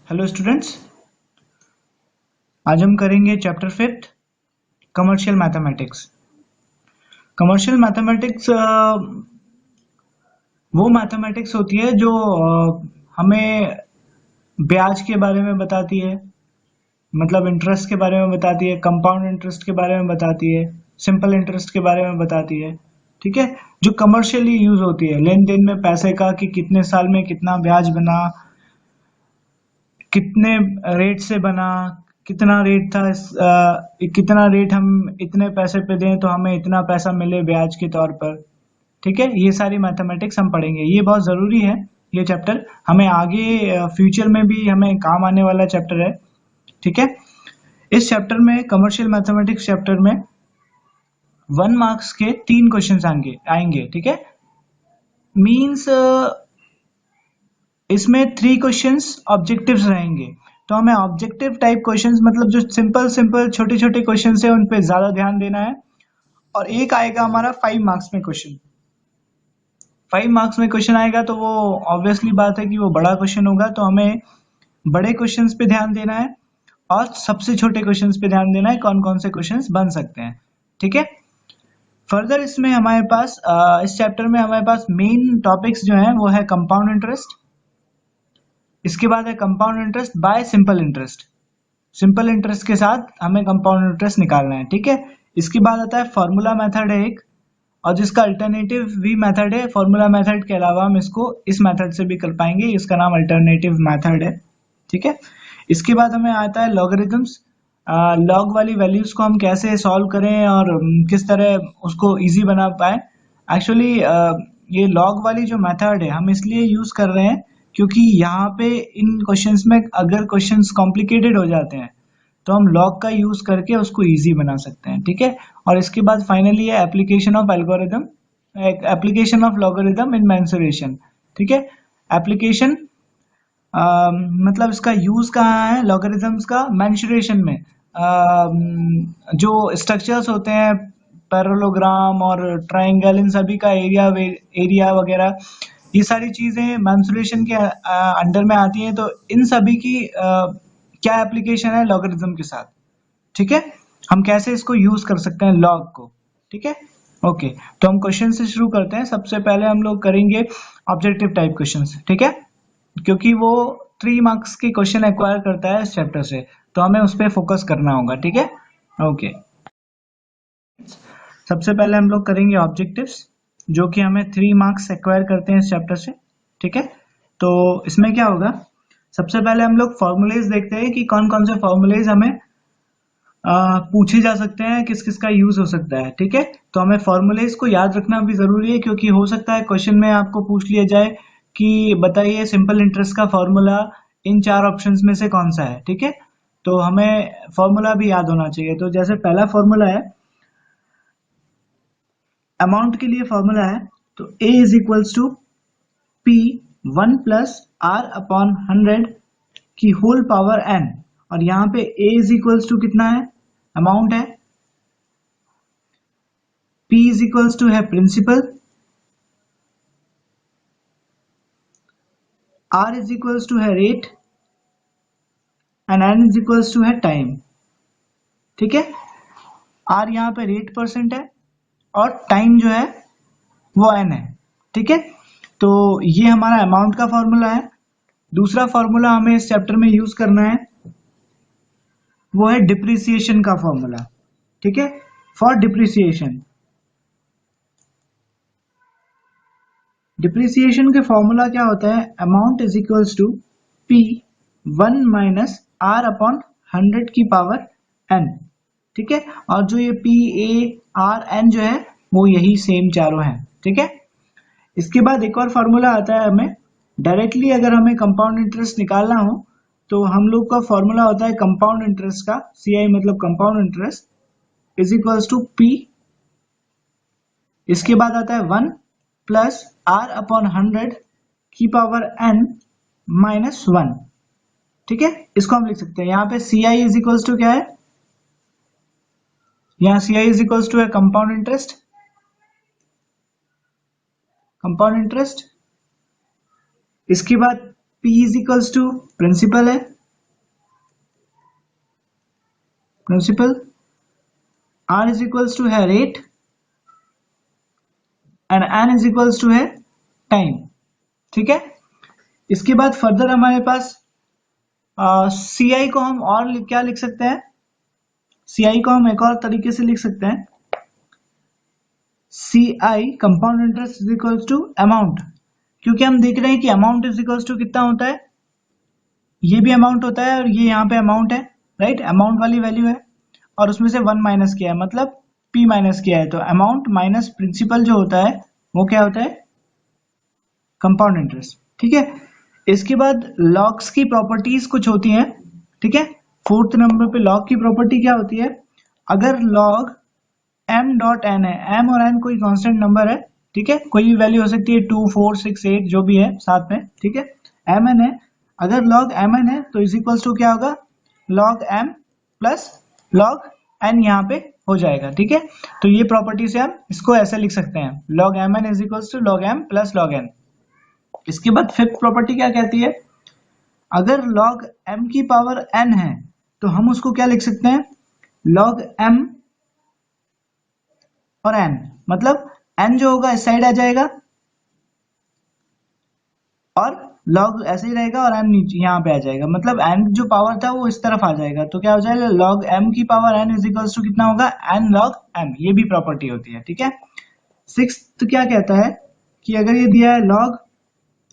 Hello students, आज हम करेंगे chapter 5 commercial mathematics. Commercial mathematics वो मैथमेटिक्स होती है जो हमें ब्याज के बारे में बताती है, मतलब इंटरेस्ट के बारे में बताती है, कंपाउंड इंटरेस्ट के बारे में बताती है, सिंपल इंटरेस्ट के बारे में बताती है। ठीक है, जो कमर्शियली यूज होती है लेन देन में पैसे का, कि कितने साल में कितना ब्याज बना, कितने रेट से बना, कितना रेट था, कितना रेट हम इतने पैसे पे दें तो हमें इतना पैसा मिले ब्याज के तौर पर। ठीक है, ये सारी मैथमेटिक्स हम पढ़ेंगे। ये बहुत जरूरी है, ये चैप्टर हमें आगे फ्यूचर में भी हमें काम आने वाला चैप्टर है। ठीक है, इस चैप्टर में, कमर्शियल मैथमेटिक्स चैप्टर में 1 मार्क्स के 3 क्वेश्चंस आएंगे। ठीक है, मींस इसमें 3 क्वेश्चंस ऑब्जेक्टिव्स रहेंगे। तो हमें ऑब्जेक्टिव टाइप क्वेश्चंस, मतलब जो सिंपल सिंपल छोटे छोटे क्वेश्चंस है, उन पे ज्यादा ध्यान देना है। और एक आएगा हमारा 5 मार्क्स में क्वेश्चन। 5 मार्क्स में क्वेश्चन आएगा तो वो ऑब्वियसली बात है कि वो बड़ा क्वेश्चन होगा, तो हमें बड़े क्वेश्चंस पे ध्यान देना है और सबसे छोटे क्वेश्चंस पे ध्यान देना है, कौन कौन से क्वेश्चंस बन सकते हैं। ठीक है, फर्दर इसमें हमारे पास इस चैप्टर में हमारे पास मेन टॉपिक्स जो है वो है कंपाउंड इंटरेस्ट, इसके बाद है compound interest by simple interest. Simple interest के साथ हमें कंपाउंड इंटरेस्ट निकालना है। ठीक है, इसके बाद आता है फॉर्मूला मेथड है एक, और जिसका अल्टरनेटिव भी मेथड है। फॉर्मूला मेथड के अलावा हम इसको इस मेथड से भी कर पाएंगे, इसका नाम अल्टरनेटिव मेथड है। ठीक है, इसके बाद हमें आता है लॉगरिथम्स। लॉग वाली वैल्यूज को हम कैसे सॉल्व करें और किस तरह उसको इजी बना पाए। एक्चुअली ये लॉग वाली जो मेथड है हम इसलिए यूज कर रहे हैं क्योंकि यहाँ पे इन क्वेश्चंस में अगर क्वेश्चंस कॉम्प्लिकेटेड हो जाते हैं तो हम लॉग का यूज करके उसको इजी बना सकते हैं। ठीक है, और इसके बाद फाइनली है application of algorithm, application of logarithm in mensuration. ठीक है, एप्लीकेशन मतलब इसका यूज कहाँ है लॉगरिथम्स का, मेंसुरेशन में। जो स्ट्रक्चर्स होते हैं पैरेललोग्राम और ट्रायंगल, इन सभी का एरिया वगैरह, ये सारी चीजें मेंसुरेशन के अंडर में आती हैं। तो इन सभी की क्या एप्लीकेशन है लॉगरिथम के साथ। ठीक है, हम कैसे इसको यूज कर सकते हैं लॉग को। ठीक है, ओके, तो हम क्वेश्चन से शुरू करते हैं। सबसे पहले हम लोग करेंगे ऑब्जेक्टिव टाइप क्वेश्चंस। ठीक है, क्योंकि वो 3 मार्क्स के क्वेश्चन एक्वायर करता है इस चैप्टर से, तो हमें उस पर फोकस करना होगा। ठीक है, ओके, सबसे पहले हम लोग करेंगे ऑब्जेक्टिव्स, जो कि हमें 3 मार्क्स एक्वायर करते हैं इस चैप्टर से। ठीक है, तो इसमें क्या होगा, सबसे पहले हम लोग फॉर्मूलेज देखते हैं कि कौन कौन से फॉर्मूलेज हमें पूछे जा सकते हैं, किस किस का यूज हो सकता है। ठीक है, तो हमें फॉर्मूलेज को याद रखना भी जरूरी है, क्योंकि हो सकता है क्वेश्चन में आपको पूछ लिया जाए कि बताइए सिंपल इंटरेस्ट का फॉर्मूला इन 4 ऑप्शंस में से कौन सा है। ठीक है, तो हमें फॉर्मूला भी याद होना चाहिए। तो जैसे पहला फॉर्मूला है अमाउंट के लिए, फॉर्मूला है तो A is equals to P 1 plus R upon 100 की होल पावर n, और यहाँ पे A इज इक्वल्स टू कितना है, अमाउंट है, P इज इक्वल्स टू है principal, R is equals to है rate, and n is equals to है टाइम। ठीक है, R यहाँ पे रेट परसेंट है और टाइम जो है वो n है। ठीक है, तो ये हमारा अमाउंट का फॉर्मूला है। दूसरा फॉर्मूला हमें इस चैप्टर में यूज करना है, वो है डिप्रिसिएशन का फॉर्मूला। ठीक है, फॉर डिप्रिसिएशन, डिप्रिसिएशन के फॉर्मूला क्या होता है, amount is equals to P 1 minus R upon 100 की पावर n। ठीक है, और जो ये P, A, R, N जो है वो यही सेम चारों हैं। ठीक है, इसके बाद एक और फॉर्मूला आता है हमें डायरेक्टली, अगर हमें कंपाउंड इंटरेस्ट निकालना हो तो हम लोग का फॉर्मूला होता है कंपाउंड इंटरेस्ट का, CI मतलब compound interest is equals to P, इसके बाद आता है 1 प्लस R अपॉन 100 की पावर n माइनस 1। ठीक है, इसको हम लिख सकते हैं यहाँ पे CI इज इक्वल्स टू क्या है, यहाँ CI इज इक्वल्स टू है कंपाउंड इंटरेस्ट, कंपाउंड इंटरेस्ट। इसके बाद P is equals to principal है, principal, R is equals to है rate and N is equals to है टाइम। ठीक है, इसके बाद फर्दर हमारे पास सी आई को हम और क्या लिख सकते हैं, सी आई को हम एक और तरीके से लिख सकते हैं, C I compound interest is equals to amount, क्योंकि हम देख रहे हैं कि अमाउंट इज इक्वल्स टू कितना होता है, ये भी अमाउंट होता है और ये यहाँ पे अमाउंट है, राइट, अमाउंट वाली वैल्यू है और उसमें से 1 माइनस किया है, मतलब p माइनस किया है, तो अमाउंट माइनस प्रिंसिपल जो होता है वो क्या होता है, कंपाउंड इंटरेस्ट। ठीक है, इसके बाद लॉग्स की प्रॉपर्टीज कुछ होती हैं। ठीक है, 4th नंबर पे लॉग की प्रॉपर्टी क्या होती है, अगर लॉग m डॉट n है, m और n कोई कांस्टेंट नंबर है, ठीक है, कोई भी वैल्यू हो सकती है 2 4 6 8 जो भी है साथ में, ठीक है, mn है, अगर log mn है तो इज इक्वल्स टू क्या होगा, log m plus log n यहाँ पे हो जाएगा। ठीक है, तो ये प्रॉपर्टी से हम इसको ऐसे लिख सकते हैं, log mn is equals to log m plus log n। इसके बाद 5th प्रॉपर्टी क्या कहती है, अगर log m की पावर n है तो हम उसको क्या लिख सकते हैं, log m और n, मतलब n जो होगा इस साइड आ जाएगा और log ऐसे ही रहेगा और n नीचे यहाँ पे आ जाएगा, मतलब n जो पावर था वो इस तरफ आ जाएगा, तो क्या हो जाएगा, log m की power n is equals to कितना होगा, n log m, ये भी प्रॉपर्टी होती है। ठीक है, 6th क्या कहता है कि अगर ये दिया है log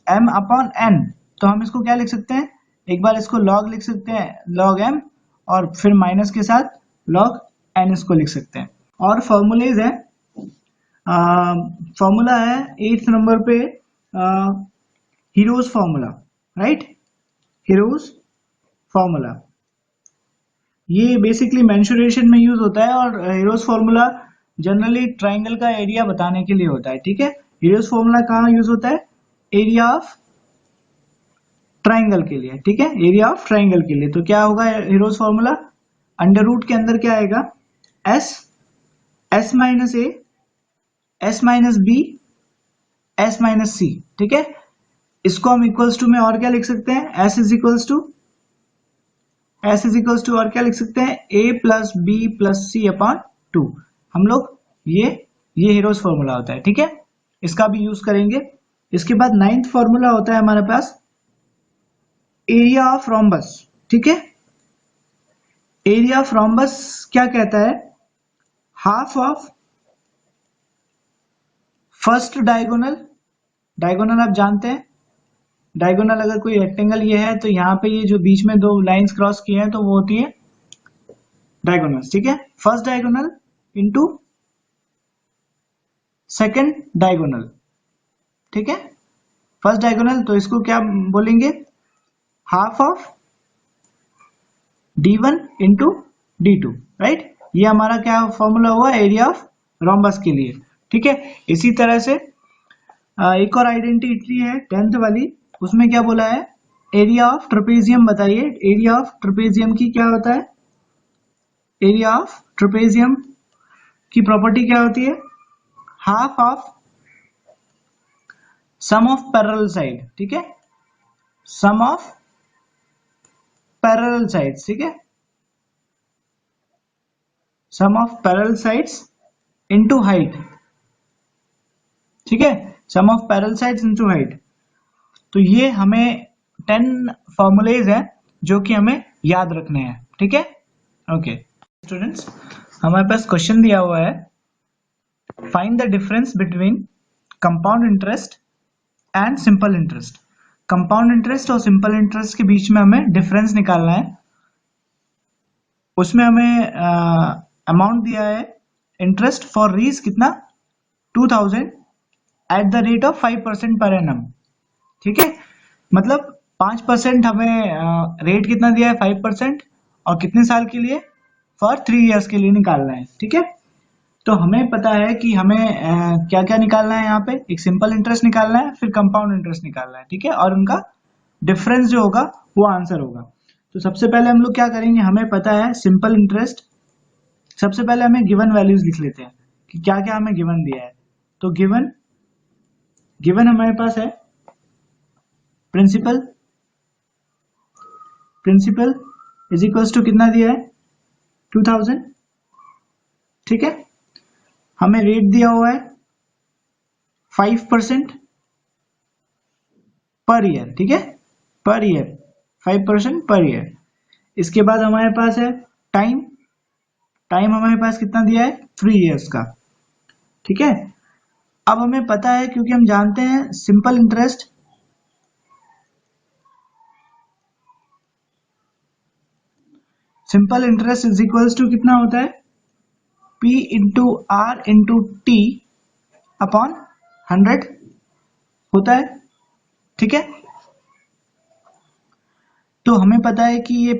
m अपॉन n, तो हम इसको क्या लिख सकते हैं, एक बार इसको log लिख सकते हैं log m और फिर माइनस के साथ log n इसको लिख सकते हैं। और फॉर्मूलेज है, फॉर्मूला है 8th नंबर पे heroes formula, right, heroes formula, ये बेसिकली मेंसुरेशन में यूज होता है और हीरोज फॉर्मूला जनरली ट्राइंगल का एरिया बताने के लिए होता है। ठीक है, हीरोज फॉर्मूला कहाँ यूज होता है, एरिया ऑफ ट्राइंगल के लिए। ठीक है, एरिया ऑफ ट्राइंगल के लिए, तो क्या होगा हीरोज फॉर्मूला, अंडर रूट के अंदर क्या आएगा, S, S minus A, S minus B, S minus C. ठीक है, इसको हम इक्वल्स टू में और क्या लिख सकते हैं, S is equals to, S is equals to और क्या लिख सकते हैं, A plus B plus C upon 2, हम लोग ये हीरोज फॉर्मूला होता है। ठीक है, इसका भी यूज करेंगे। इसके बाद 9th फॉर्मूला होता है हमारे पास एरिया ऑफ रोम्बस। ठीक है, एरिया ऑफ रोम्बस क्या कहता है, half of first diagonal, diagonal आप जानते हैं, डायगोनल अगर कोई रेक्टेंगल ये है तो यहाँ पे ये जो बीच में दो लाइंस क्रॉस किए हैं तो वो होती है डायगोनल्स। ठीक है, first diagonal into second diagonal. ठीक है, फर्स्ट डायगोनल, तो इसको क्या बोलेंगे, half of d1 into d2, right, ये हमारा क्या फॉर्मूला हुआ एरिया ऑफ रोम्बस के लिए। ठीक है, इसी तरह से एक और आइडेंटिटी है 10th वाली, उसमें क्या बोला है, एरिया ऑफ ट्रेपेजियम बताइए, एरिया ऑफ ट्रेपेजियम की क्या होता है, एरिया ऑफ ट्रेपेजियम की प्रॉपर्टी क्या होती है, half of sum of parallel side. ठीक है, सम ऑफ पैरेलल साइड्स। ठीक है, sum of parallel sides into height. ठीक है, sum of parallel sides into height. तो ये हमें 10 फॉर्मूलेज हैं जो कि हमें याद रखने हैं। ठीक है, ओके स्टूडेंट्स, हमारे पास क्वेश्चन दिया हुआ है, find the difference between compound interest and simple interest. Compound interest और सिंपल इंटरेस्ट के बीच में हमें डिफरेंस निकालना है। उसमें हमें अमाउंट दिया है, इंटरेस्ट फॉर रीज कितना 2000 at the rate of 5% per annum. ठीक है, मतलब 5% हमें रेट कितना दिया है 5%, और कितने साल के लिए, फॉर 3 इयर्स के लिए निकालना है। ठीक है, तो हमें पता है कि हमें क्या क्या निकालना है, यहाँ पे एक सिंपल इंटरेस्ट निकालना है, फिर कंपाउंड इंटरेस्ट निकालना है। ठीक है, और उनका डिफरेंस जो होगा वो आंसर होगा। तो सबसे पहले हम लोग क्या करेंगे, हमें पता है सिंपल इंटरेस्ट, सबसे पहले हमें गिवन वैल्यूज लिख लेते हैं कि क्या क्या हमें गिवन दिया है। तो गिवन हमारे पास है प्रिंसिपल इज इक्वल्स टू कितना दिया है 2000, ठीक है। हमें रेट दिया हुआ है 5% पर ईयर, ठीक है, पर ईयर 5% पर ईयर। इसके बाद हमारे पास है टाइम, टाइम हमारे पास कितना दिया है 3 इयर्स का, ठीक है। अब हमें पता है, क्योंकि हम जानते हैं simple interest is equals to कितना होता है, P into R into T upon 100 होता है, ठीक है। तो हमें पता है कि ये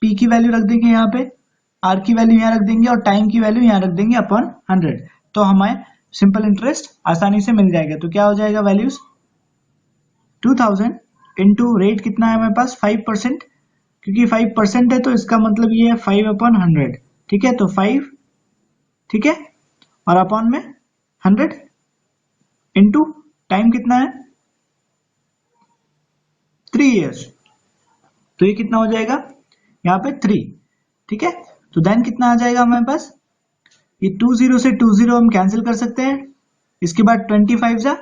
P की वैल्यू रख देंगे यहाँ पे, R की वैल्यू यहाँ रख देंगे और टाइम की वैल्यू यहाँ रख देंगे अपॉन 100, तो हमें सिंपल इंटरेस्ट आसानी से मिल जाएगा। तो क्या हो जाएगा वैल्यूज 2000 इंटू रेट कितना है हमारे पास 5%, क्योंकि 5% है तो इसका मतलब ये है 5/100, ठीक है। तो 5, ठीक है, और अपॉन में 100 इंटू टाइम कितना है 3 इयर्स, तो ये कितना हो जाएगा यहाँ पे 3, ठीक है। तो देन कितना आ जाएगा हमारे पास, ये 20 से 20 हम कैंसिल कर सकते हैं। इसके बाद 25 जा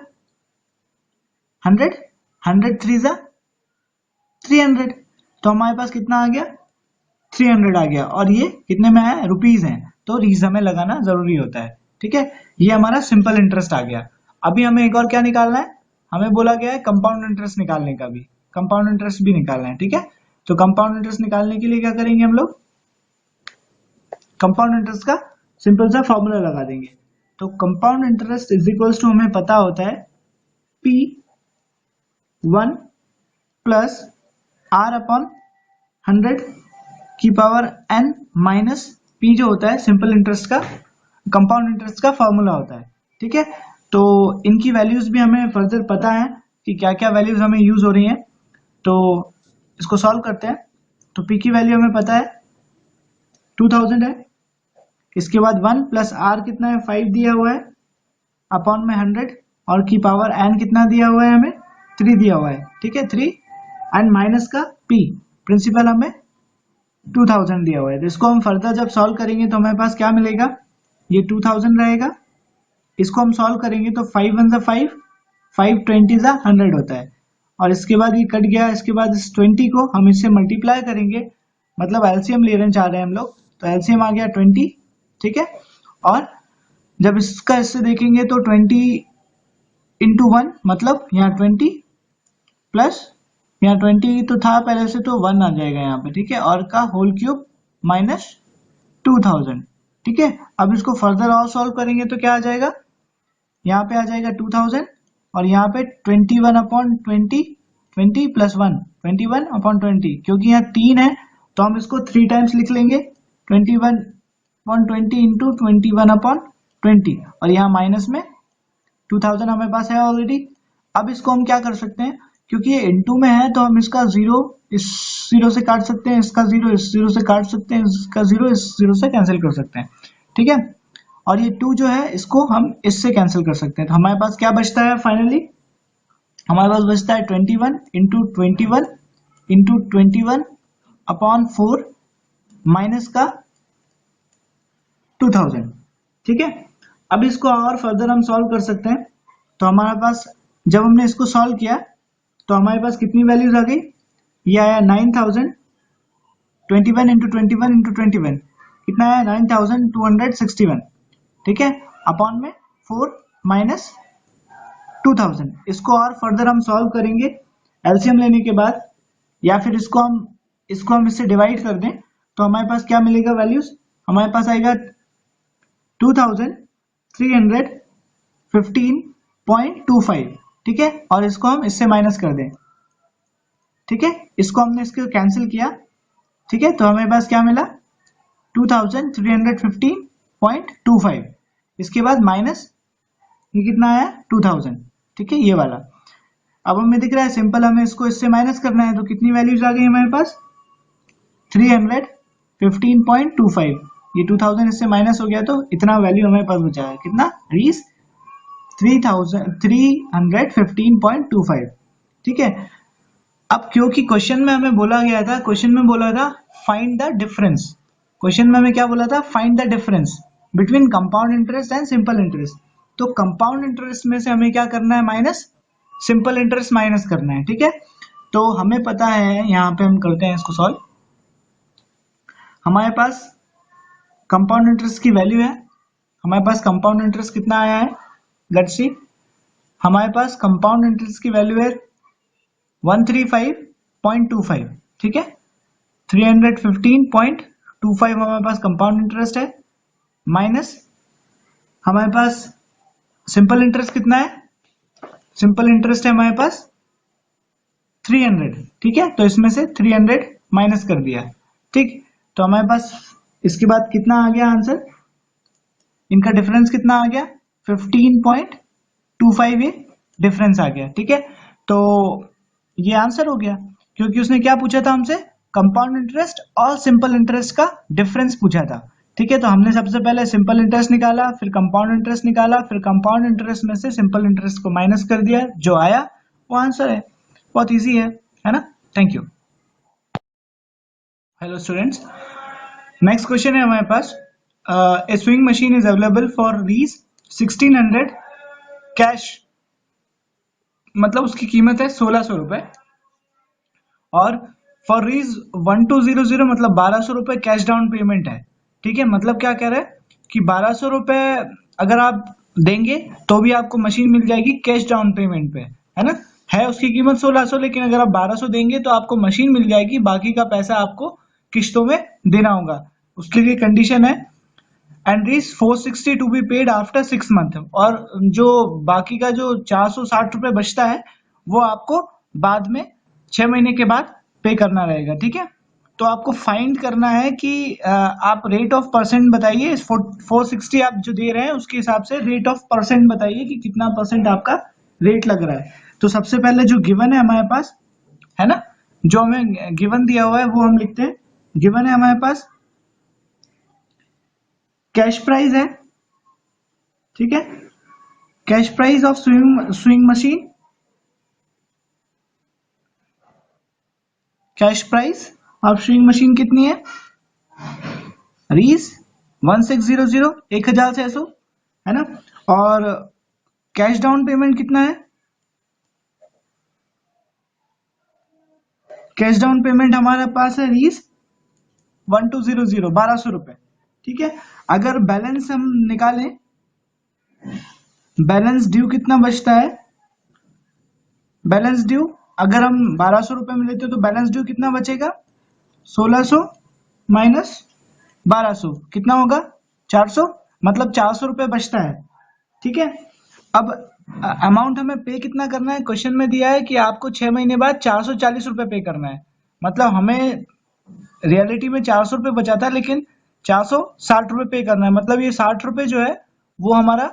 100, 100 3 जा 300, तो हमारे पास कितना आ गया 300 आ गया, और ये कितने में है रुपीज है, तो रीज हमें लगाना जरूरी होता है, ठीक है। ये हमारा सिंपल इंटरेस्ट आ गया। अभी हमें एक और क्या निकालना है, हमें बोला गया है कंपाउंड इंटरेस्ट निकालने का भी, कंपाउंड इंटरेस्ट भी निकालना है, ठीक है। तो कंपाउंड इंटरेस्ट निकालने के लिए क्या करेंगे हम लोग, कंपाउंड इंटरेस्ट का सिंपल सा फॉर्मूला लगा देंगे। तो compound interest is equals to हमें पता होता है P1 प्लस R अपॉन 100 की पावर n माइनस P जो होता है सिंपल इंटरेस्ट का, कंपाउंड इंटरेस्ट का फॉर्मूला होता है, ठीक है। तो इनकी वैल्यूज भी हमें फर्दर पता है कि क्या क्या वैल्यूज हमें यूज हो रही हैं, तो इसको सॉल्व करते हैं। तो P की वैल्यू हमें पता है 2000 है, इसके बाद 1 प्लस R कितना है 5 दिया हुआ है अपॉन में 100, और की पावर n कितना दिया हुआ है हमें 3 दिया हुआ है, ठीक है, 3 एंड माइनस का P प्रिंसिपल हमें 2000 दिया हुआ है। तो इसको हम फर्दर जब सॉल्व करेंगे तो हमारे पास क्या मिलेगा, ये 2000 रहेगा, इसको हम सॉल्व करेंगे तो 5 1 जा 5, 5 20 जा 100 होता है, और इसके बाद ये कट गया, इसके बाद इस 20 को हम इससे मल्टीप्लाई करेंगे, मतलब एलसीएम लेना चाह रहे हैं हम लोग, तो एलसीएम आ गया 20, ठीक है। और जब इसका इससे देखेंगे तो 20 इंटू 1 मतलब यहाँ 20 प्लस यहाँ 20 तो था पहले से, तो 1 आ जाएगा यहाँ पे, ठीक है, और का होल क्यूब माइनस 2000, ठीक है। अब इसको फर्दर और सॉल्व करेंगे तो क्या आ जाएगा, यहाँ पे आ जाएगा 2000 और यहाँ पे 21/20, 20 प्लस 1 21/20, क्योंकि यहाँ 3 है तो हम इसको 3 टाइम्स लिख लेंगे, 21/20 इंटू 21/20, और यहाँ माइनस में 2000 हमारे पास है ऑलरेडी। अब इसको हम क्या कर सकते हैं, क्योंकि ये इनटू में है तो हम इसका 0 इस 0 से काट सकते हैं, इसका 0 इस 0 से काट सकते हैं, इसका 0 इस 0 से कैंसिल कर सकते हैं, ठीक है। और ये 2 जो है इसको हम इससे कैंसिल कर सकते हैं, तो हमारे पास क्या बचता है फाइनली, हमारे पास बचता है 21 इंटू 21 इंटू 21 अपॉन 4 माइनस का 2000, ठीक है। अब इसको और फर्दर हम सॉल्व कर सकते हैं, तो हमारे पास जब हमने इसको सॉल्व किया तो हमारे पास कितनी वैल्यूज आ गई, ये आया 9000, 21 इंटू 21 इंटू 21 कितना आया 9261, ठीक है, अपॉन में 4 माइनस 2000। इसको और फर्दर हम सॉल्व करेंगे एलसीएम लेने के बाद, या फिर इसको हम इससे डिवाइड कर दें तो हमारे पास क्या मिलेगा वैल्यूज, हमारे पास आएगा 2315.25, ठीक है, और इसको हम इससे माइनस कर दें, ठीक है, इसको हमने इसको कैंसिल किया, ठीक है, तो हमें पास क्या मिला 2315.25, इसके बाद माइनस ये कितना आया 2000, ठीक है, ये वाला। अब हमें दिख रहा है सिंपल हमें इसको इससे माइनस करना है, तो कितनी वैल्यूज आ गई हमारे पास 315.25, ये 2000 इससे माइनस हो गया तो इतना वैल्यू हमारे पास बचा है, कितना रीस 315.25, ठीक है। अब क्योंकि क्वेश्चन में हमें बोला गया था, क्वेश्चन में बोला था फाइंड द डिफरेंस, क्वेश्चन में हमें क्या बोला था, find the difference between compound interest and simple interest. तो कंपाउंड इंटरेस्ट में से हमें क्या करना है, माइनस सिंपल इंटरेस्ट माइनस करना है, ठीक है। तो हमें पता है, यहाँ पे हम करते हैं इसको सॉल्व। हमारे पास कंपाउंड इंटरेस्ट की वैल्यू है, हमारे पास कंपाउंड इंटरेस्ट कितना आया है, लेट्स सी। हमारे पास कंपाउंड इंटरेस्ट की वैल्यू है 135.25, ठीक है। 315.25 हमारे पास कंपाउंड इंटरेस्ट है, माइनस हमारे पास सिंपल इंटरेस्ट कितना है, सिंपल इंटरेस्ट है हमारे पास 300, ठीक है। तो इसमें से 300 माइनस कर दिया, ठीक। तो हमारे पास इसके बाद कितना आ गया आंसर, इनका डिफरेंस कितना आ गया, 15.25 ये डिफरेंस आ गया, ठीक है। तो ये आंसर हो गया, क्योंकि उसने क्या पूछा था हमसे, कंपाउंड इंटरेस्ट और सिंपल इंटरेस्ट का डिफरेंस पूछा था, ठीक है। तो हमने सबसे पहले सिंपल इंटरेस्ट निकाला, फिर कंपाउंड इंटरेस्ट निकाला, फिर कंपाउंड इंटरेस्ट में से सिंपल इंटरेस्ट को माइनस कर दिया, जो आया वो आंसर है। बहुत इजी है ना। Thank you. Hello students, next question है हमारे पास, a swing machine is available for rupees 1600 cash, मतलब उसकी कीमत है 1600 रुपए, और फॉर रीज 1200 मतलब 1200 रुपए कैश डाउन पेमेंट है, ठीक है। मतलब क्या कह रहा है कि 1200 रुपए अगर आप देंगे तो भी आपको मशीन मिल जाएगी कैश डाउन पेमेंट पे, है ना। है उसकी कीमत 1600, लेकिन अगर आप 1200 देंगे तो आपको मशीन मिल जाएगी, बाकी का पैसा आपको किश्तों में देना होगा। उसके लिए कंडीशन है and rupees 460 to be paid after 6 month, और जो बाकी का जो 460 रुपए बचता है वो आपको बाद में 6 महीने के बाद पे करना रहेगा, ठीक है। तो आपको फाइंड करना है कि आप रेट ऑफ परसेंट बताइए, 460 आप जो दे रहे हैं उसके हिसाब से रेट ऑफ परसेंट बताइए कि कितना परसेंट आपका रेट लग रहा है। तो सबसे पहले जो गिवन है हमारे पास, है ना, जो हमें गिवन दिया हुआ है वो हम लिखते हैं। गिवन है हमारे पास कैश प्राइस है, ठीक है, cash price of swing machine, cash price of swing machine कितनी है, रीस 1600 1600, है ना। और कैश डाउन पेमेंट कितना है, कैश डाउन पेमेंट हमारे पास है रीस 1200 1200 रुपए, ठीक है। अगर बैलेंस हम निकालें, बैलेंस ड्यू कितना बचता है, बैलेंस ड्यू अगर हम 1200 रुपए में लेते हो तो बैलेंस ड्यू कितना बचेगा, 1600 माइनस 1200 कितना होगा, 400, मतलब 400 रुपए बचता है, ठीक है। अब अमाउंट हमें पे कितना करना है, क्वेश्चन में दिया है कि आपको 6 महीने बाद 440 रुपए पे करना है, मतलब हमें रियलिटी में 400 रुपए बचा था, लेकिन 460 रुपए पे करना है, मतलब ये 60 रुपए जो है वो हमारा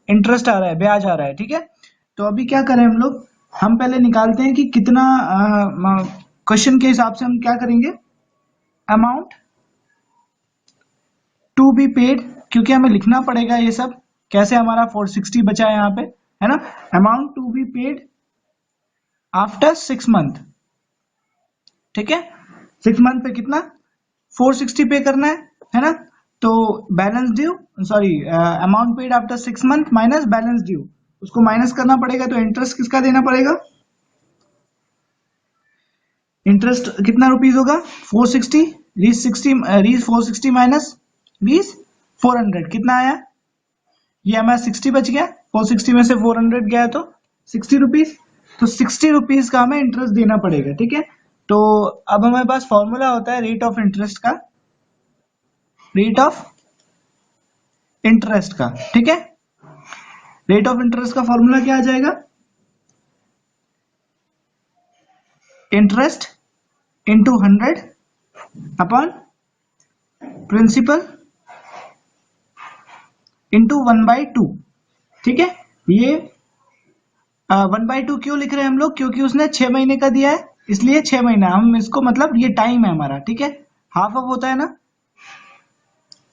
इंटरेस्ट आ रहा है, ब्याज आ रहा है, ठीक है। तो अभी क्या करें हम लोग, हम पहले निकालते हैं कि कितना, क्वेश्चन के हिसाब से हम क्या करेंगे, अमाउंट टू बी पेड, क्योंकि हमें लिखना पड़ेगा ये सब कैसे हमारा 460 बचा है यहाँ पे, है ना। Amount to be paid after 6 month, ठीक है। 6 मंथ पे कितना 460 पे करना है ना। तो balance due, sorry, amount paid after 6 month minus balance due, उसको माइनस करना पड़ेगा। तो इंटरेस्ट किसका देना पड़ेगा, इंटरेस्ट कितना रुपीस होगा, 460, रीस 460 माइनस रीस 400 कितना आया, ये हमारा 60 बच गया, 460 में से 400 गया है तो 60 रुपीज, तो 60 रुपीज का हमें इंटरेस्ट देना पड़ेगा, ठीक है। तो अब हमारे पास फॉर्मूला होता है रेट ऑफ इंटरेस्ट का, रेट ऑफ इंटरेस्ट का, ठीक है। रेट ऑफ इंटरेस्ट का फॉर्मूला क्या आ जाएगा, interest into 100 upon principal into 1/2, ठीक है। ये 1/2 क्यों लिख रहे हैं हम लोग, क्योंकि उसने 6 महीने का दिया है, इसलिए 6 महीना हम इसको, मतलब ये टाइम है हमारा, ठीक है। हाफ ऑफ होता है ना,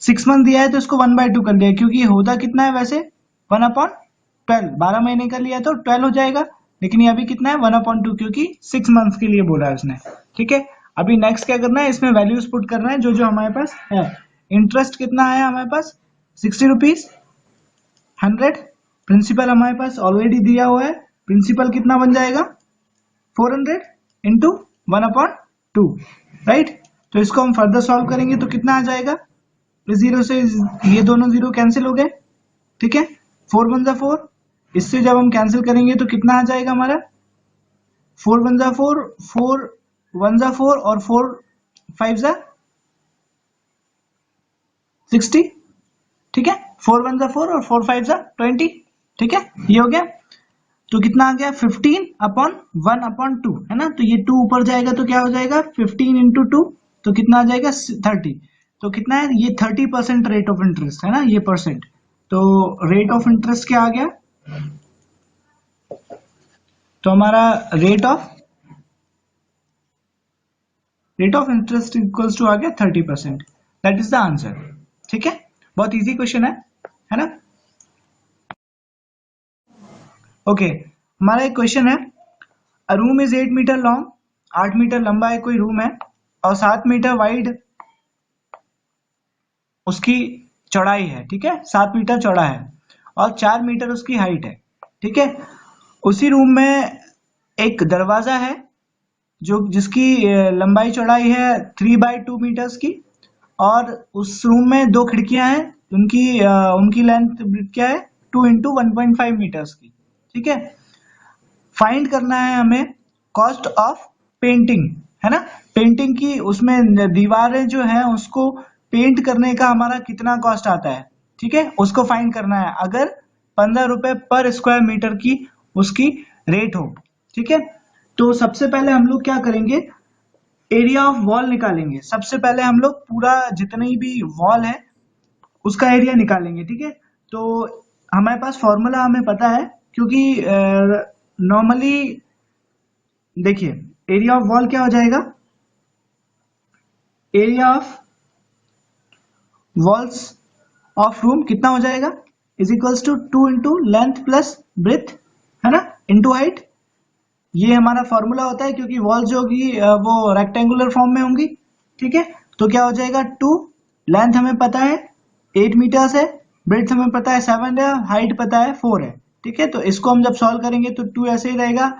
6 मंथ दिया है तो इसको 1/2 कर लिया, क्योंकि ये होता कितना है वैसे 1/12, 12 महीने का लिया तो 12 हो जाएगा, लेकिन ये अभी कितना है 1/2, क्योंकि 6 मंथ के लिए बोला है उसने, ठीक है। अभी नेक्स्ट क्या करना है, इसमें वैल्यूज पुट करना है जो जो हमारे पास है। इंटरेस्ट कितना आया हमारे पास 60 रुपीज, 100 प्रिंसिपल हमारे पास ऑलरेडी दिया हुआ है, प्रिंसिपल कितना बन जाएगा 400 इंटू 1/2, राइट। तो इसको हम फर्दर सॉल्व करेंगे तो कितना आ जाएगा, जीरो से ये दोनों जीरो कैंसिल हो गए, ठीक है, 4 1 जा 4, इससे जब हम कैंसिल करेंगे तो कितना आ जाएगा हमारा 4 1 जा 4, 4 1 जा 4 और 4 5 जा 60, ठीक है, 4 1 जा 4 और 4 5 जा 20, ठीक है, ये हो गया। तो कितना आ गया 15/1/2 है ना, तो ये 2 ऊपर जाएगा तो क्या हो जाएगा 15 इंटू 2, तो कितना आ जाएगा 30, तो कितना है ये 30% रेट ऑफ इंटरेस्ट है ना, ये परसेंट, तो रेट ऑफ इंटरेस्ट क्या आ गया, तो हमारा rate of interest equals to आ गया 30%, दैट इज द आंसर, ठीक है, बहुत इजी क्वेश्चन है ना। ओके, हमारा एक क्वेश्चन है, a room is 8 metre long, 8 metre लंबा है कोई रूम है और 7 मीटर वाइड उसकी चौड़ाई है, ठीक है, 7 मीटर चौड़ा है और 4 मीटर उसकी हाइट है, ठीक है। उसी रूम में एक दरवाजा है जो जिसकी लंबाई चौड़ाई है 3/2 मीटर्स की, और उस रूम में 2 खिड़कियां हैं, उनकी लेंथ क्या है 2 इंटू 1.5 मीटर्स की, ठीक है। फाइंड करना है हमें कॉस्ट ऑफ पेंटिंग, है ना, पेंटिंग की उसमें दीवारें जो है उसको पेंट करने का हमारा कितना कॉस्ट आता है, ठीक है, उसको फाइंड करना है, अगर 15 रुपए पर स्क्वायर मीटर की उसकी रेट हो, ठीक है। तो सबसे पहले हम लोग क्या करेंगे, एरिया ऑफ वॉल निकालेंगे, सबसे पहले हम लोग पूरा जितनी भी वॉल है उसका एरिया निकालेंगे, ठीक है। तो हमारे पास फॉर्मूला हमें पता है, क्योंकि नॉर्मली देखिए एरिया ऑफ वॉल क्या हो जाएगा, area of walls of room कितना हो जाएगा is equals to 2 into length plus breadth, है ना, इंटू हाइट, ये हमारा फॉर्मूला होता है, क्योंकि वॉल्स जो होगी वो रेक्टेंगुलर फॉर्म में होंगी, ठीक है। तो क्या हो जाएगा 2, लेंथ हमें पता है 8 मीटर्स है, ब्रेथ हमें पता है 7 है, हाइट पता है 4 है, ठीक है। तो इसको हम जब सॉल्व करेंगे तो 2 ऐसे ही रहेगा,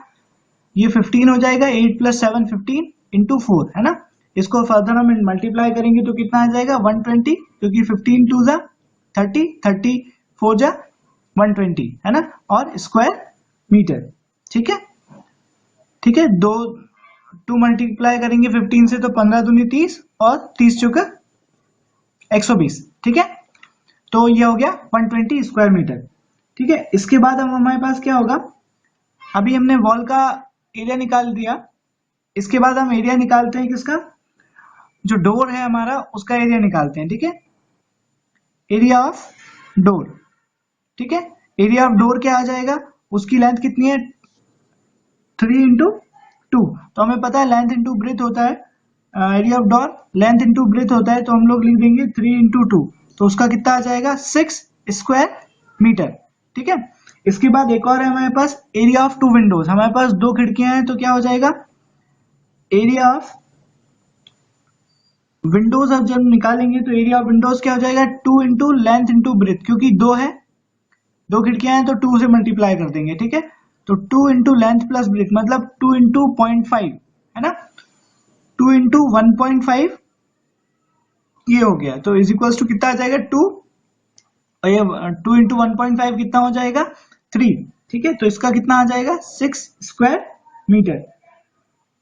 ये 15 हो जाएगा, 8 + 7 15 इंटू 4, है ना। इसको फर्दर हम मल्टीप्लाई करेंगे तो कितना आ जाएगा 120, क्योंकि 15 2 जा 30, 30 4 जा 120, है ना, और स्क्वायर मीटर, ठीक है, ठीक है। 2 मल्टीप्लाई करेंगे 15 से तो 15 दूनी 30 और 30 चौका 120, ठीक है। तो ये हो गया 120 स्क्वायर मीटर, ठीक है। इसके बाद हम हमारे पास क्या होगा, अभी हमने वॉल का एरिया निकाल दिया, इसके बाद हम एरिया निकालते हैं किसका, जो डोर है हमारा उसका एरिया निकालते हैं, ठीक है, एरिया ऑफ डोर, ठीक है। एरिया ऑफ डोर क्या आ जाएगा, उसकी लेंथ कितनी है 3 इंटू 2, तो हमें पता है लेंथ इंटू ब्रेथ होता है, area of door length into breadth होता है, तो हम लोग लिख देंगे 3 इंटू 2, तो उसका कितना आ जाएगा 6 स्क्वायर मीटर, ठीक है। इसके बाद एक और है हमारे पास एरिया ऑफ 2 विंडोज, हमारे पास 2 खिड़कियां हैं, तो क्या हो जाएगा एरिया ऑफ विंडोज, अब जब निकालेंगे तो एरिया ऑफ विंडोज क्या हो जाएगा 2 इंटू लेंथ इंटू ब्रेथ, क्योंकि 2 है, 2 खिड़कियां हैं तो 2 से मल्टीप्लाई कर देंगे, ठीक है। तो 2 इंटू लेंथ प्लस ब्रेथ मतलब 2 इंटू 0.5, है ना, 2 इंटू 1.5 ये हो गया, तो इज इक्वल्स टू कितना आ जाएगा 2, और ये 2 इंटू 1.5 कितना हो जाएगा 3, ठीक है। तो इसका कितना आ जाएगा 6 स्क्वायर मीटर।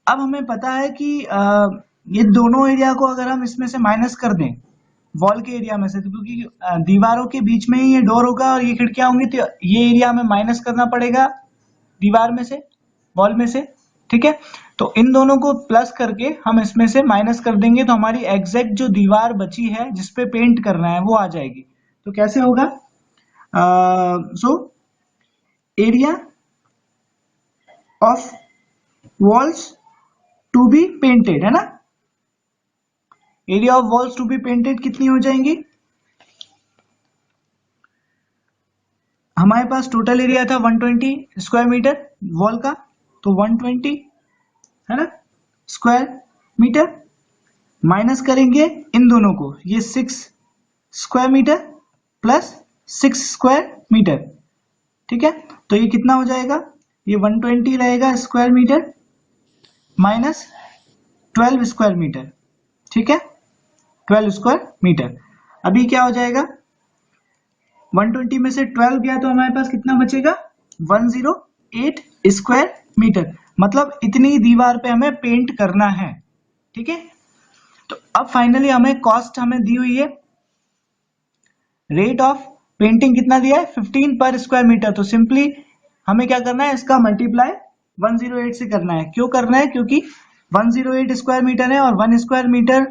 अब हमें पता है कि ये दोनों एरिया को अगर हम इसमें से माइनस कर दें वॉल के एरिया में से, तो क्योंकि दीवारों के बीच में ही ये डोर होगा और ये खिड़कियां होंगी, तो ये एरिया हमें माइनस करना पड़ेगा दीवार में से, वॉल में से, ठीक है। तो इन दोनों को प्लस करके हम इसमें से माइनस कर देंगे, तो हमारी एग्जैक्ट जो दीवार बची है जिसपे पेंट करना है वो आ जाएगी। तो कैसे होगा, so area of walls to be painted, है ना, area of walls to be painted कितनी हो जाएंगी, हमारे पास टोटल एरिया था 120 स्क्वायर मीटर वॉल का, तो 120 है ना स्क्वायर मीटर, माइनस करेंगे इन दोनों को, ये 6 square metre plus 6 square metre, ठीक है। तो ये कितना हो जाएगा, ये 120 रहेगा square metre minus 12 square metre, ठीक है, 12 स्क्वायर मीटर। अभी क्या हो जाएगा, 120 में से 12 गया तो हमारे पास कितना बचेगा, 108 स्क्वायर मीटर। मतलब इतनी दीवार पे हमें पेंट करना है, ठीक है। तो अब फाइनली हमें कॉस्ट हमें दी हुई है, रेट ऑफ पेंटिंग कितना दिया है, 15 पर स्क्वायर मीटर। तो सिंपली हमें क्या करना है, इसका मल्टीप्लाई 108 से करना है। क्यों करना है, क्योंकि 108 स्क्वायर मीटर है और 1 स्क्वायर मीटर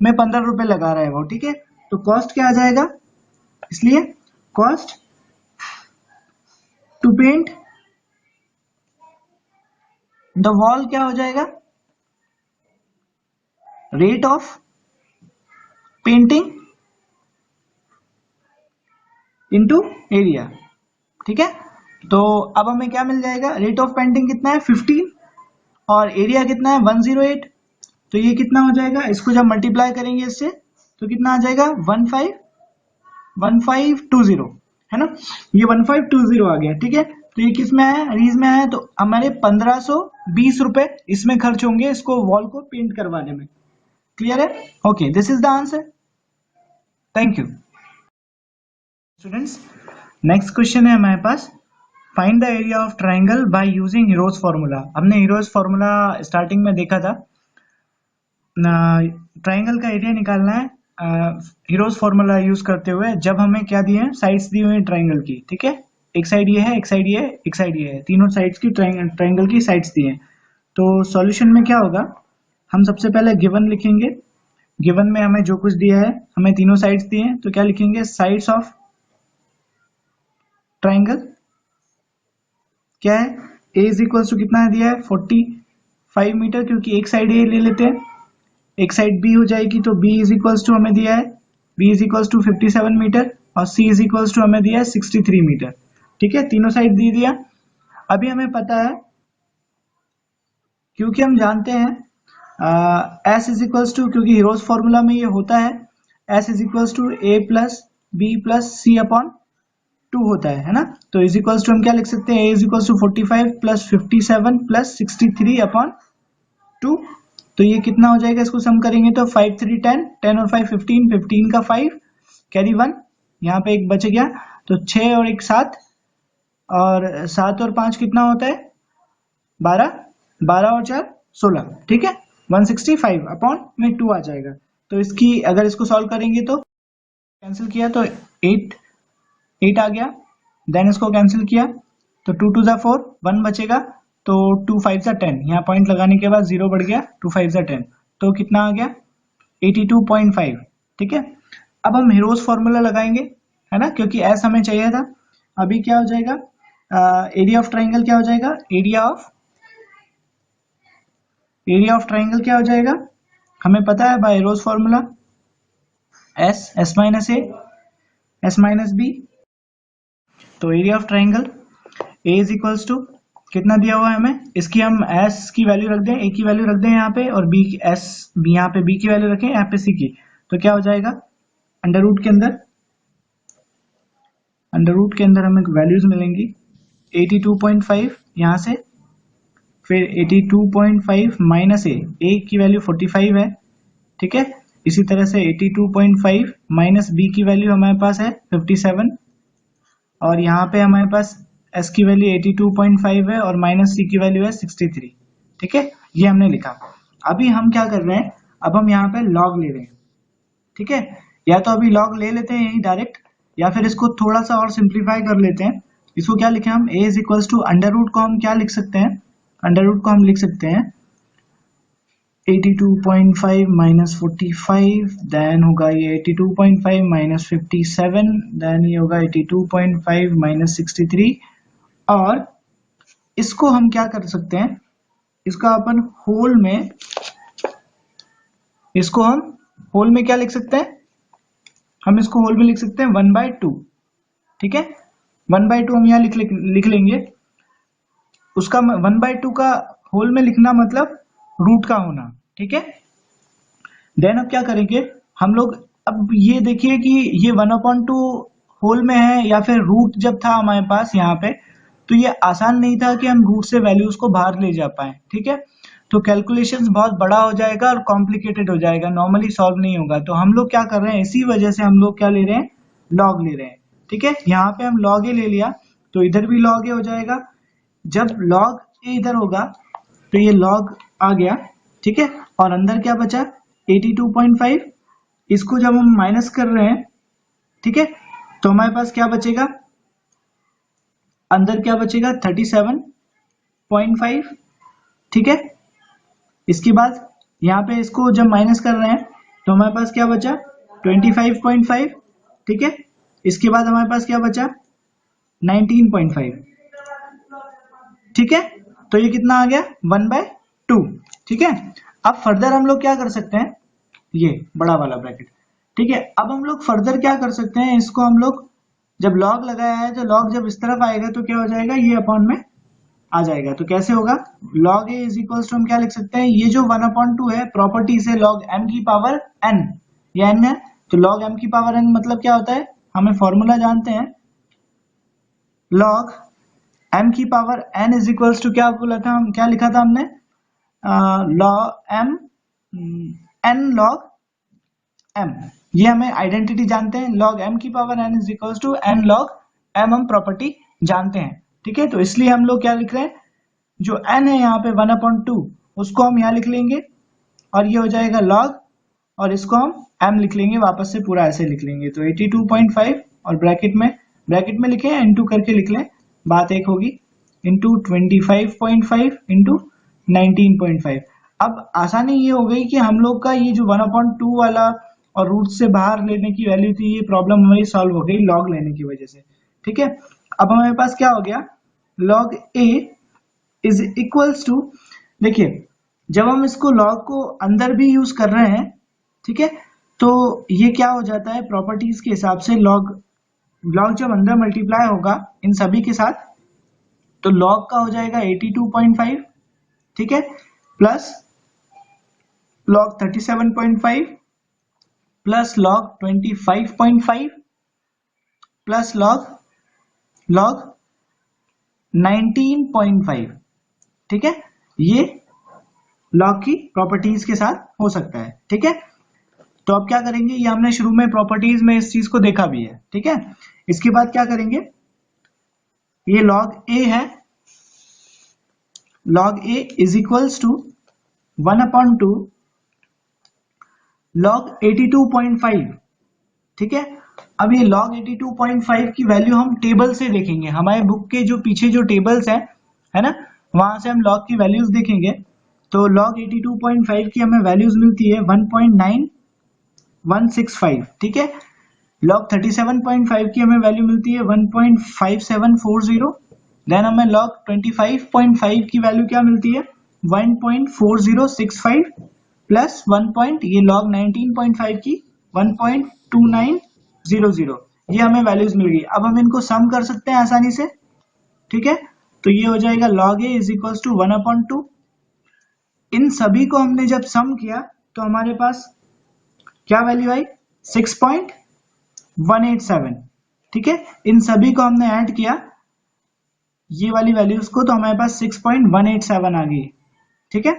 में 15 रुपए लगा रहा है वो, ठीक है। तो कॉस्ट क्या आ जाएगा, इसलिए cost to paint the wall क्या हो जाएगा, rate of painting into area, ठीक है। तो अब हमें क्या मिल जाएगा, रेट ऑफ पेंटिंग कितना है 15 और एरिया कितना है 108। तो ये कितना हो जाएगा, इसको जब मल्टीप्लाई करेंगे इससे तो कितना आ जाएगा 1520, है ना, ये 1520 आ गया, ठीक है। तो ये किस में आया, रीज में आया, तो हमारे 1520 रुपए इसमें खर्च होंगे इसको वॉल को पेंट करवाने में। क्लियर है, okay, this is the answer, thank you students. Next question है हमारे पास, find the area of triangle by using Heron's formula. हमने हीरोज फॉर्मूला स्टार्टिंग में देखा था, ट्राइंगल का एरिया निकालना है हीरोज फॉर्मूला यूज करते हुए, जब हमें क्या दिए हैं, साइड्स दी हुई हैं ट्राइंगल की, ठीक है। एक साइड ये है, एक साइड ये है, एक साइड ये है, तीनों साइड्स की ट्राइंगल की साइड्स दी हैं। तो सॉल्यूशन में क्या होगा, हम सबसे पहले गिवन लिखेंगे, गिवन में हमें जो कुछ दिया है, हमें तीनों साइड्स दिए हैं, तो क्या लिखेंगे, साइड्स ऑफ ट्राइंगल क्या है, ए इज इक्वल टू कितना दिया है 45 मीटर, क्योंकि एक साइड ए ले लेते हैं, एक साइड बी हो जाएगी, तो बी इज इक्वल्स टू हमें दिया है, B is equals to 57 metre और सी इज इक्वल्स टू हमें दिया है 63 मीटर, ठीक है, तीनों साइड दे दिया। अभी हमें पता है, क्योंकि हम जानते हैं एस इज इक्वल्स टू, क्योंकि हीरोज फॉर्मूला में ये होता है, S is equals to A plus B plus C upon 2 होता है ना। तो इज इक्वल्स टू हम क्या लिख सकते हैं, A is equals to 45 plus 57 plus 63 upon 2। तो ये कितना हो जाएगा, इसको सम करेंगे तो 5 3 10, 10 और 5 15, 15 का 5 कैरी 1, यहाँ पे एक बच गया, तो 6 और 1 7, और 7 और 5 कितना होता है 12, 12 और 4 16, ठीक है, 165 अपॉन में 2 आ जाएगा। तो इसकी अगर इसको सॉल्व करेंगे तो कैंसिल किया तो 8 आ गया, देन इसको कैंसिल किया तो 2 2 4, 1 बचेगा, तो 2 5 10, यहाँ पॉइंट लगाने के बाद 0 बढ़ गया, 2 5 10, तो कितना आ गया 82.5, ठीक है। अब हम हीरोज फॉर्मूला लगाएंगे, है ना, क्योंकि एस हमें चाहिए था। अभी क्या हो जाएगा, एरिया ऑफ ट्राइंगल क्या हो जाएगा, एरिया ऑफ ट्राइंगल क्या हो जाएगा, हमें पता है by Heron's formula, S minus A S minus B. तो area of triangle A is equals to कितना दिया हुआ है हमें, इसकी हम एस की वैल्यू रख दें, ए की वैल्यू रख दें यहाँ पे, और बी एस बी यहाँ पे बी की वैल्यू रखें, यहाँ पे सी की, तो क्या हो जाएगा, अंडर रूट के अंदर हमें वैल्यूज मिलेंगी 82.5 यहाँ से, फिर 82.5 माइनस ए की वैल्यू 45 है, ठीक है। इसी तरह से 82.5 माइनस बी की वैल्यू हमारे पास है 57, और यहाँ पे हमारे पास एस की वैल्यू 82.5 है और माइनस सी की वैल्यू है 63, ठीक है, ये हमने लिखा। अभी हम क्या कर रहे हैं, अब हम यहाँ पे लॉग ले रहे हैं, ठीक है, या तो अभी लॉग ले लेते हैं यही डायरेक्ट, या फिर इसको थोड़ा सा और सिंप्लीफाई कर लेते हैं। इसको क्या लिखें हम, A is equals to under root को हम क्या लिख सकते हैं, अंडर रूट को हम लिख सकते हैं 82.5 माइनस 45, देन होगा ये 82.5 माइनस 57, देन ये होगा 82.5 माइनस 63, और इसको हम क्या कर सकते हैं, इसका अपन इसको हम होल में क्या लिख सकते हैं, हम इसको होल में लिख सकते हैं 1/2, ठीक है, 1/2 हम यहाँ लिख लेंगे। उसका 1/2 का होल में लिखना मतलब रूट का होना, ठीक है। देन अब क्या करेंगे हम लोग, अब ये देखिए कि ये 1/2 होल में है या फिर रूट जब था हमारे पास यहाँ पे, तो ये आसान नहीं था कि हम रूट से वैल्यूज को बाहर ले जा पाए, ठीक है। तो कैलकुलेशंस बहुत बड़ा हो जाएगा और कॉम्प्लिकेटेड हो जाएगा, नॉर्मली सॉल्व नहीं होगा। तो हम लोग क्या कर रहे हैं, इसी वजह से हम लोग क्या ले रहे हैं, लॉग ले रहे हैं, ठीक है। यहाँ पे हम लॉग ए ले लिया, तो इधर भी लॉग ए हो जाएगा। जब लॉग ए इधर होगा तो ये लॉग आ गया, ठीक है। और अंदर क्या बचा, 82.5। इसको जब हम माइनस कर रहे हैं, ठीक है, तो हमारे पास क्या बचेगा, अंदर क्या बचेगा, 37.5, ठीक है। इसके बाद यहाँ पे इसको जब माइनस कर रहे हैं तो हमारे पास क्या बचा, 25.5, ठीक है। इसके बाद हमारे पास क्या बचा, 19.5, ठीक है। तो ये कितना आ गया, 1/2, ठीक है। अब फर्दर हम लोग क्या कर सकते हैं, ये बड़ा वाला ब्रैकेट, ठीक है। अब हम लोग फर्दर क्या कर सकते हैं, इसको हम लोग जब लॉग लगाया है तो लॉग जब इस तरफ आएगा तो क्या हो जाएगा, ये अपॉन में आ जाएगा। तो कैसे होगा, log a is equals to हम क्या लिख सकते हैं, ये जो 1/2 है प्रॉपर्टी से log m की पावर n, ये n है, तो log m की पावर n मतलब क्या होता है, हमें फॉर्मूला जानते हैं, log m की power n is equals to क्या बोला था, हम क्या लिखा था हमने, log m n log m, ये हमें आइडेंटिटी जानते हैं, log m की power n is equals to n log m, हम प्रॉपर्टी जानते हैं, ठीक है। तो इसलिए हम लोग क्या लिख रहे हैं, जो n है यहाँ पे 1/2 उसको हम यहाँ लिख लेंगे और ये हो जाएगा log, और इसको हम m लिख लेंगे, वापस से पूरा ऐसे लिख लेंगे। तो 82.5 और ब्रैकेट में लिखे इंटू करके लिख लें, बात एक होगी, इंटू 25.5 इंटू 19.5। अब आसानी ये हो गई कि हम लोग का ये जो 1/2 वाला और रूट से बाहर लेने की वैल्यू थी, ये प्रॉब्लम हमारी सॉल्व हो गई लॉग लेने की वजह से, ठीक है। अब हमारे पास क्या हो गया, log a is equals to, देखिए जब हम इसको लॉग को अंदर भी यूज कर रहे हैं, ठीक है, तो ये क्या हो जाता है, प्रॉपर्टीज के हिसाब से लॉग जब अंदर मल्टीप्लाई होगा इन सभी के साथ, तो लॉग का हो जाएगा 82.5, ठीक है, plus log 37.5 plus log 25.5 plus log 19.5, ठीक है। ये लॉग की प्रॉपर्टीज के साथ हो सकता है, ठीक है। तो अब क्या करेंगे, ये हमने शुरू में प्रॉपर्टीज में इस चीज को देखा भी है, ठीक है। इसके बाद क्या करेंगे, ये log a है, log a is equals to 1/2 log 82.5, ठीक है। अब ये log 82.5 की वैल्यू हम टेबल से देखेंगे, हमारे बुक के जो पीछे जो टेबल्स है ना, वहां से हम log की वैल्यूज देखेंगे। तो log 82.5 की हमें वैल्यूज मिलती है 1.9165, ठीक है। log 37.5 की हमें वैल्यू मिलती है 1.5740। देन हमें log 25.5 की वैल्यू क्या मिलती है, 1.4065 प्लस 1 पॉइंट, ये log 19.5 की 1.2900, ये हमें वैल्यूज मिल गई। अब हम इनको सम कर सकते हैं आसानी से, ठीक है। तो ये हो जाएगा log a is equals to 1/2, इन सभी को हमने जब सम किया तो हमारे पास क्या वैल्यू आई, 6.187, ठीक है। इन सभी को हमने ऐड किया, ये वाली वैल्यूज को, तो हमारे पास 6.187 आ गई, ठीक है।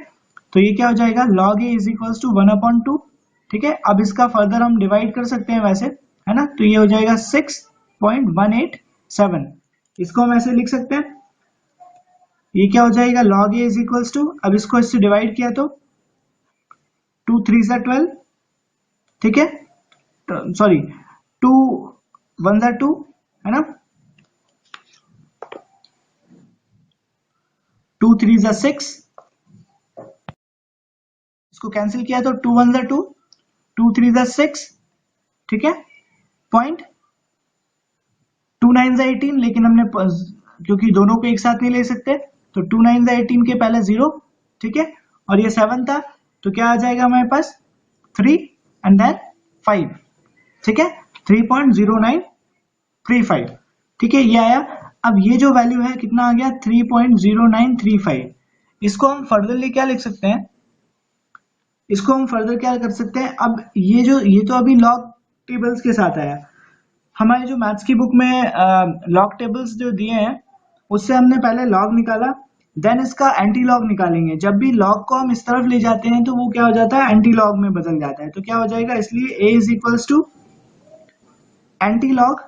तो ये क्या हो जाएगा, log a is equals to 1/2, ठीक है। अब इसका फर्दर हम डिवाइड कर सकते हैं वैसे, है ना, तो ये हो जाएगा 6.187, इसको हम ऐसे लिख सकते हैं, ये क्या हो जाएगा, log a is equals to, अब इसको इससे डिवाइड किया तो 2 3 12, ठीक है, सॉरी 2 1 2, है ना, 2 3 6, इसको कैंसिल किया तो 2 1 2, 2 3 6, ठीक है, पॉइंट 2 9 18, लेकिन हमने क्योंकि दोनों को एक साथ नहीं ले सकते, तो 2 9 18 के पहले 0, ठीक है, और ये 7 था, तो क्या आ जाएगा हमारे पास 3 एंड देन 5, ठीक है, 3.0935, ठीक है, ये आया। अब ये जो वैल्यू है कितना आ गया, 3.0935, इसको हम फर्दरली क्या लिख सकते हैं, इसको हम फर्दर क्या कर सकते हैं, अब ये तो अभी log टेबल्स के साथ आया। हमारे जो मैथ्स की बुक में लॉग टेबल्स जो दिए हैं उससे हमने पहले लॉग निकाला, देन इसका एंटी लॉग निकालेंगे। जब भी लॉग को हम इस तरफ ले जाते हैं तो वो क्या हो जाता है, एंटी लॉग में बदल जाता है। तो क्या हो जाएगा, इसलिए a is equals to anti log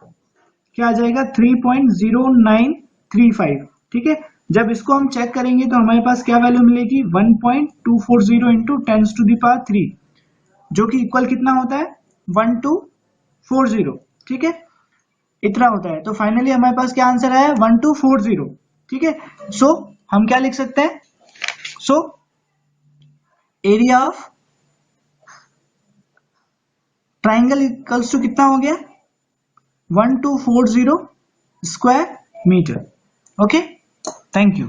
क्या आ जाएगा 3.0935। ठीक है, जब इसको हम चेक करेंगे तो हमारे पास क्या वैल्यू मिलेगी 1.240 इंटू 10⁻³ जो कि इक्वल कितना होता है 1240। ठीक है, इतना होता है। तो फाइनली हमारे पास क्या आंसर आया 1240। ठीक है, सो हम क्या लिख सकते हैं, so area of triangle equals to कितना हो गया 1240 square metre. Okay, thank you.